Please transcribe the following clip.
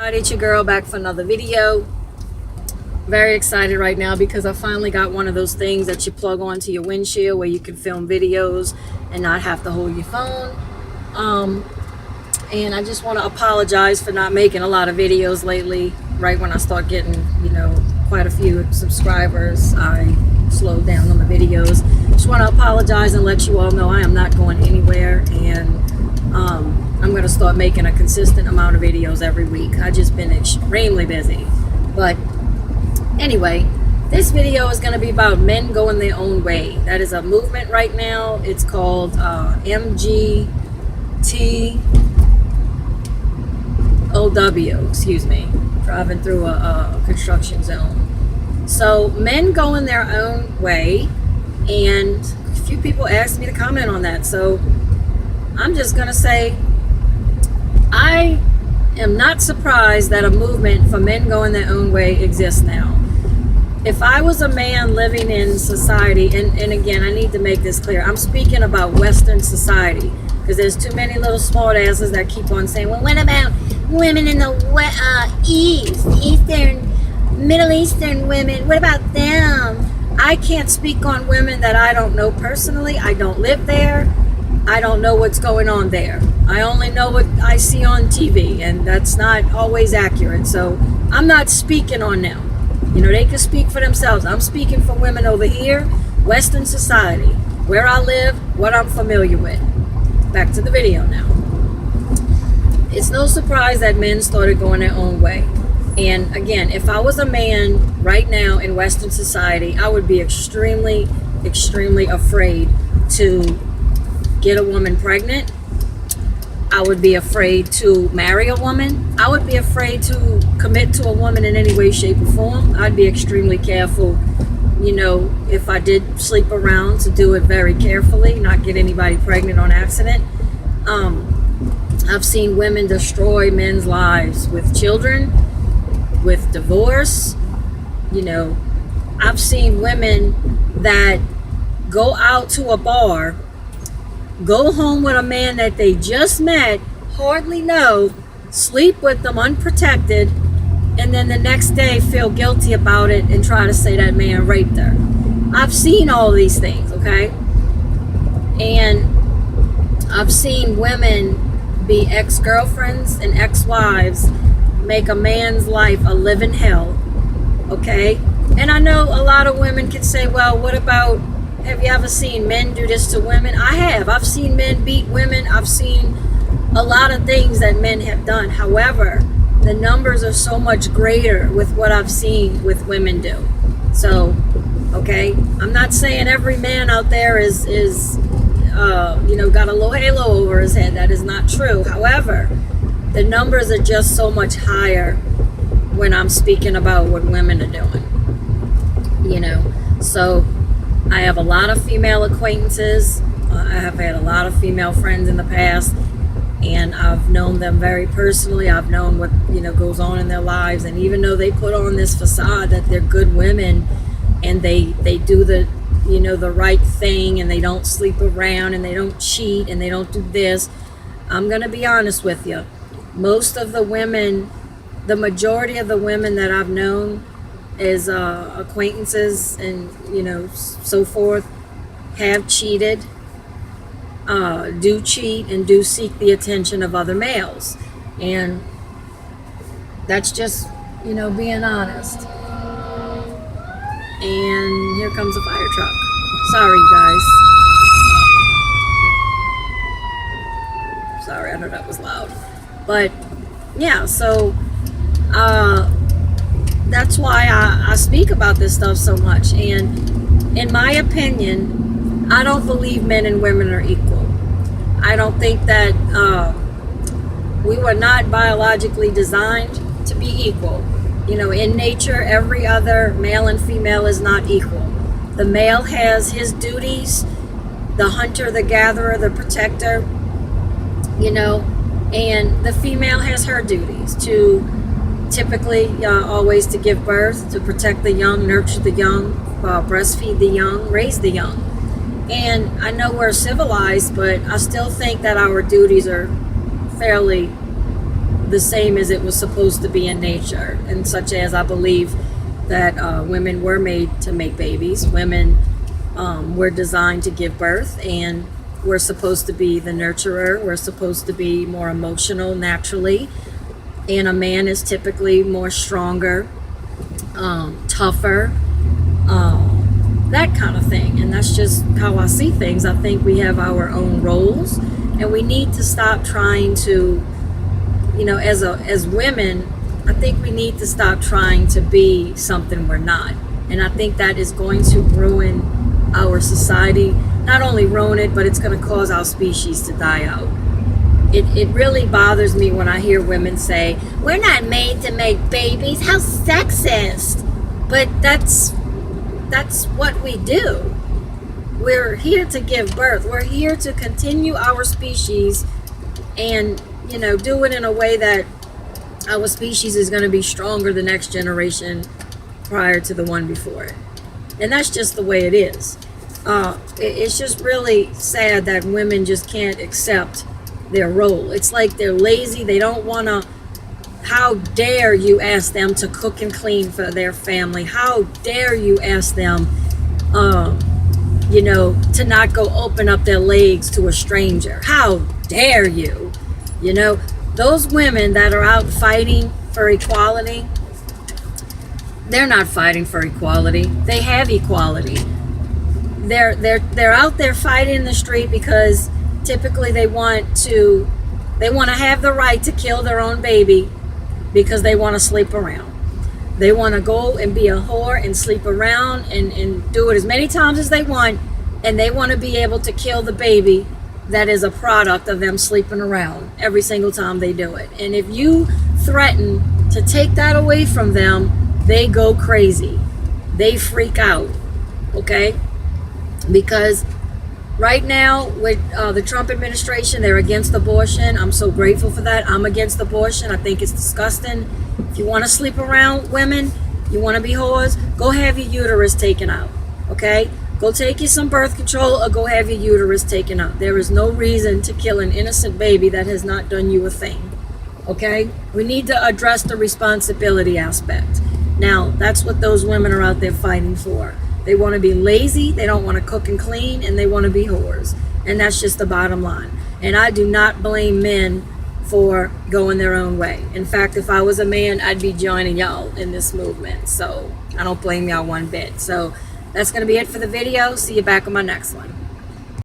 It's your girl back for another video. Very excited right now because I finally got one of those things that you plug onto your windshield where you can film videos and not have to hold your phone. And I just want to apologize for not making a lot of videos lately. Right when I start getting, quite a few subscribers, I slowed down on the videos. Just want to apologize and let you all know I am not going anywhere, and I'm going to start making a consistent amount of videos every week. I've just been extremely busy. But anyway, this video is going to be about men going their own way. That is a movement right now. It's called MGTOW, driving through a construction zone. So men going their own way, and a few people asked me to comment on that. So I'm just going to say I am not surprised that a movement for men going their own way exists now. If I was a man living in society, and again, I need to make this clear, I'm speaking about Western society, because there's too many little smart asses that keep on saying, well, what about women in the Middle Eastern women? What about them? I can't speak on women that I don't know personally. I don't live there. I don't know what's going on there. I only know what I see on TV, and that's not always accurate. So I'm not speaking on them. They can speak for themselves. I'm speaking for women over here, Western society, where I live, what I'm familiar with. Back to the video now. It's no surprise that men started going their own way. And again, if I was a man right now in Western society, I would be extremely, extremely afraid to get a woman pregnant. I would be afraid to marry a woman. I would be afraid to commit to a woman in any way, shape, or form. I'd be extremely careful, if I did sleep around, to do it very carefully, not get anybody pregnant on accident. I've seen women destroy men's lives with children, with divorce. I've seen women that go out to a bar, go home with a man that they just met, hardly know, sleep with them unprotected, and then the next day feel guilty about it and try to say that man raped her. I've seen all these things, okay? And I've seen women be ex-girlfriends and ex-wives, make a man's life a living hell, okay? And I know a lot of women can say, well, what about, have you ever seen men do this to women? I have. I've seen men beat women. I've seen a lot of things that men have done. However, the numbers are so much greater with what I've seen with women do. So, okay, I'm not saying every man out there is got a little halo over his head. That is not true. However, the numbers are just so much higher when I'm speaking about what women are doing. So I have a lot of female acquaintances. I have had a lot of female friends in the past, and I've known them very personally. I've known what goes on in their lives, and even though they put on this facade that they're good women and they do the the right thing, and they don't sleep around, and they don't cheat, and they don't do this, I'm gonna be honest with you. Most of the women, the majority of the women that I've known as acquaintances and so forth, have cheated, do cheat, and do seek the attention of other males. And that's just being honest. And here comes a fire truck. Sorry, you guys. Sorry, I know that was loud. But yeah, so that's why I speak about this stuff so much. And in my opinion, I don't believe men and women are equal. I don't think that we were not biologically designed to be equal. In nature, every other male and female is not equal. The male has his duties, the hunter, the gatherer, the protector, and the female has her duties to typically always to give birth, to protect the young, nurture the young, breastfeed the young, raise the young. And I know we're civilized, but I still think that our duties are fairly the same as it was supposed to be in nature. And such as I believe that women were made to make babies. Women were designed to give birth, and we're supposed to be the nurturer. We're supposed to be more emotional naturally. And a man is typically more stronger, tougher, that kind of thing. And that's just how I see things. I think we have our own roles, and we need to stop trying to, as women, I think we need to stop trying to be something we're not. And I think that is going to ruin our society. Not only ruin it, but it's going to cause our species to die out. It really bothers me when I hear women say, we're not made to make babies. How sexist. But that's what we do. We're here to give birth. We're here to continue our species and, do it in a way that our species is going to be stronger the next generation prior to the one before it. And that's just the way it is. It's just really sad that women just can't accept their role. It's like they're lazy. They don't want to. How dare you ask them to cook and clean for their family? How dare you ask them, to not go open up their legs to a stranger? How dare you? Those women that are out fighting for equality, they're not fighting for equality. They have equality. They're out there fighting in the street because typically they want to have the right to kill their own baby because they want to sleep around. They want to go and be a whore and sleep around and do it as many times as they want, and they want to be able to kill the baby that is a product of them sleeping around every single time they do it. And if you threaten to take that away from them, they go crazy. They freak out, okay? Because right now with the Trump administration, they're against abortion. I'm so grateful for that. I'm against abortion. I think it's disgusting. If you want to sleep around women, you want to be whores, go have your uterus taken out, okay? Go take you some birth control or go have your uterus taken out. There is no reason to kill an innocent baby that has not done you a thing, okay? We need to address the responsibility aspect. Now, that's what those women are out there fighting for. They want to be lazy, they don't want to cook and clean, and they want to be whores. And that's just the bottom line. And I do not blame men for going their own way. In fact, if I was a man, I'd be joining y'all in this movement. So I don't blame y'all one bit. So that's going to be it for the video. See you back on my next one.